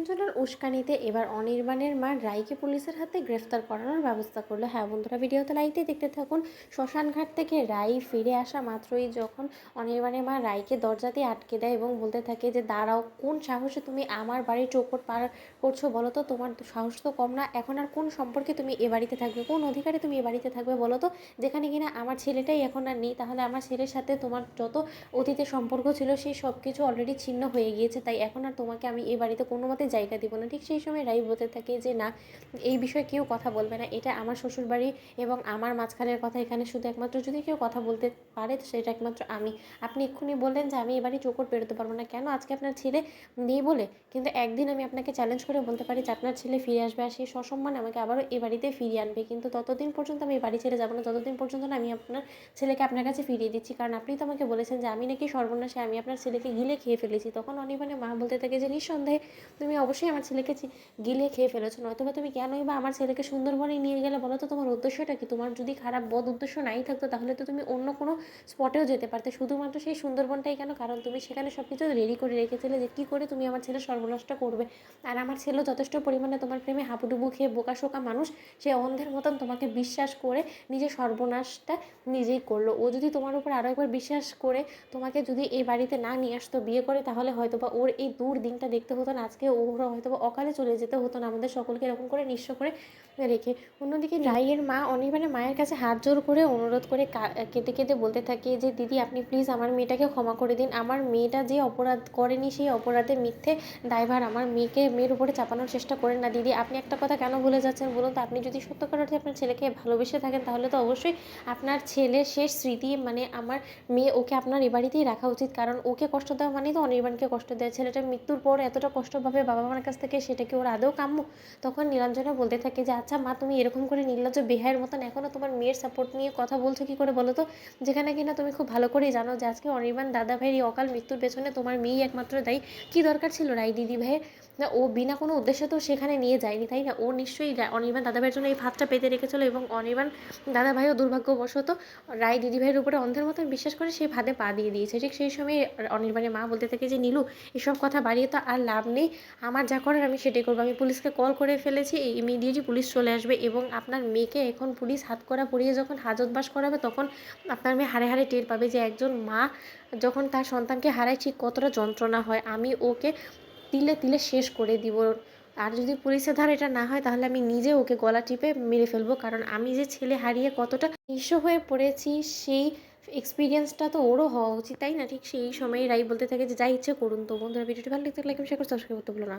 আপনজনের উস্কানিতে এবার অনির্বাণের মা রাইকে পুলিশের হাতে গ্রেফতার করানোর ব্যবস্থা করলো। হ্যাঁ বন্ধুরা, ভিডিওতে লাইকতে দেখতে থাকুন। শ্মশানঘাট থেকে রাই ফিরে আসা মাত্রই যখন অনির্বাণের মা রাইকে দরজাতে আটকে দেয় এবং বলতে থাকে যে দাঁড়াও, কোন সাহসে তুমি আমার বাড়ির চৌকট পার করছো বলো তো? তোমার সাহস তো কম না। এখন আর কোন সম্পর্কে তুমি এ বাড়িতে থাকবে, কোন অধিকারে তুমি এ বাড়িতে থাকবে বলো তো? যেখানে কিনা আমার ছেলেটাই এখন আর নেই, তাহলে আমার ছেলের সাথে তোমার যত অতীতের সম্পর্ক ছিল সেই সব কিছু অলরেডি ছিন্ন হয়ে গিয়েছে, তাই এখন আর তোমাকে আমি এই বাড়িতে কোনো মতে জায়গা দিব না। ঠিক সেই সময় রাই বলতে থাকে যে না, এই বিষয়ে কেউ কথা বলবে না, এটা আমার শ্বশুরবাড়ি এবং আমার মাঝখানের কথা, এখানে শুধু একমাত্র যদি কেউ কথা বলতে পারে তো সেটা একমাত্র আমি। আপনি এক্ষুনি বললেন যে আমি এই বাড়ি চৌকট বেরোতে পারবো না, কেন? আজকে আপনার ছেলে নেই বলে? কিন্তু একদিন আমি আপনাকে চ্যালেঞ্জ করে বলতে পারি যে আপনার ছেলে ফিরে আসবে আর সেই সসম্মানে আমাকে আবারও এ বাড়িতে ফিরিয়ে আনবে, কিন্তু ততদিন পর্যন্ত আমি এই বাড়ি ছেড়ে যাবো না, ততদিন পর্যন্ত না আমি আপনার ছেলেকে আপনার কাছে ফিরিয়ে দিচ্ছি। কারণ আপনি তো আমাকে বলেছেন যে আমি নাকি সর্বনাশে, আমি আপনার ছেলেকে গিলে খেয়ে ফেলেছি। তখন অনির্বাণের মা বলতে থাকে যে নিঃসন্দেহে তুমি অবশ্যই আমার ছেলেকে গিলে খেয়ে ফেলেছো, নয়তোবা তুমি কেনই বা আমার ছেলেকে সুন্দরবনে নিয়ে গেলে বলো তো? তোমার উদ্দেশ্যটা কি? তোমার যদি খারাপ বদ উদ্দেশ্য নাই থাকতো তাহলে তো তুমি অন্য কোনো স্পটেও যেতে পারতে, শুধুমাত্র সেই সুন্দরবনটাই কেন? কারণ তুমি সেখানে সব কিছু রেডি করে রেখেছিলে যে কী করে তুমি আমার ছেলের সর্বনাশটা করবে। আর আমার ছেলেও যথেষ্ট পরিমাণে তোমার প্রেমে হাবুডুবু খেয়ে বোকাশোকা মানুষ, সে অন্ধের মতন তোমাকে বিশ্বাস করে নিজের সর্বনাশটা নিজেই করলো। ও যদি তোমার উপর আরও একবার বিশ্বাস করে তোমাকে যদি এই বাড়িতে না নিয়ে আসতো বিয়ে করে, তাহলে হয়তো বা ওর এই দূর দিনটা দেখতে হতো না, আজকে ওর হয়তো বা অকালে চলে যেতে হতো না, আমাদের সকলকে এরকম করে নিঃস্ব করে রেখে। অন্যদিকে রাইয়ের মা অনির্বাণের মায়ের কাছে হাত জোর করে অনুরোধ করে কেঁদে কেঁদে বলতে থাকে যে দিদি আপনি প্লিজ আমার মেয়েটাকে ক্ষমা করে দিন, আমার মেয়েটা যে অপরাধ করেনি সেই অপরাধে মিথ্যে দায়ভার আমার মেয়ের উপরে চাপানোর চেষ্টা করেন না দিদি। আপনি একটা কথা কেন ভুলে যাচ্ছেন বলুন তো? আপনি যদি সত্যকার অর্থে আপনার ছেলেকে ভালোবেসে থাকেন তাহলে তো অবশ্যই আপনার ছেলের শেষ স্মৃতি মানে আমার মেয়ে, ওকে আপনার এ বাড়িতেই রাখা উচিত, কারণ ওকে কষ্ট দেওয়া মানেই তো অনির্বাণকে কষ্ট দেয়। ছেলেটার মৃত্যুর পর এতটা কষ্ট পাবে বাবা মার কাছ থেকে, সেটা কি ওর আদৌ কাম্য? তখন নীলাঞ্জনা বলতে থাকে যে আচ্ছা মা, তুমি এরকম করে নির্লজ্জ বেহায়ের মতন এখনও তোমার মেয়ের সাপোর্ট নিয়ে কথা বলছো কী করে বলো তো? যেখানে কিনা তুমি খুব ভালো করেই জানো যে আজকে অনির্বাণ দাদা ভাইয়ের এই অকাল মৃত্যুর পেছনে তোমার মেয়েই একমাত্র দায়ী। কী দরকার ছিল রাই দিদি ভাইয়ের? না, ও বিনা কোনো উদ্দেশ্যে তো সেখানে নিয়ে যায়নি, তাই না? ও নিশ্চয়ই অনির্বাণ দাদাভাইয়ের জন্য এই ফাঁদটা পেতে রেখেছিল এবং অনির্বাণ দাদাভাইও দুর্ভাগ্যবশত রায় দিদিভাইয়ের উপরে অন্ধের মতন বিশ্বাস করে সেই ফাঁদে পা দিয়ে দিয়েছে। ঠিক সেই সময় অনির্বাণের মা বলতে থাকে যে নীলু, এসব কথা বাড়িয়ে তো আর লাভ নেই, আমার যা করার আমি সেটাই করবো। আমি পুলিশকে কল করে ফেলেছি, ইমিডিয়েটলি পুলিশ চলে আসবে এবং আপনার মেয়েকে এখন পুলিশ হাতকড়া পরিয়ে যখন হাজতবাস করাবে তখন আপনার মেয়ে হাড়ে হাড়ে টের পাবে যে একজন মা যখন তার সন্তানকে হারায় ঠিক কতটা যন্ত্রণা হয়। আমি ওকে তিলে তিলে শেষ করে দিব। আর যদি পুলিশের ধারে এটা না হয় তাহলে আমি নিজে ওকে গলা টিপে মেরে ফেলবো, কারণ আমি যে ছেলে হারিয়ে কতটা নিঃস্ব হয়ে পড়েছি সেই এক্সপিরিয়েন্সটা তো ওরও হওয়া উচিত, তাই না? ঠিক সেই সময় রাই বলতে থাকে যে যা ইচ্ছে করুন। তো বন্ধুরা, ভিডিওটি ভালো লাগতে লাইক শেয়ার করে সাবস্ক্রাইব করতে ভুলো না।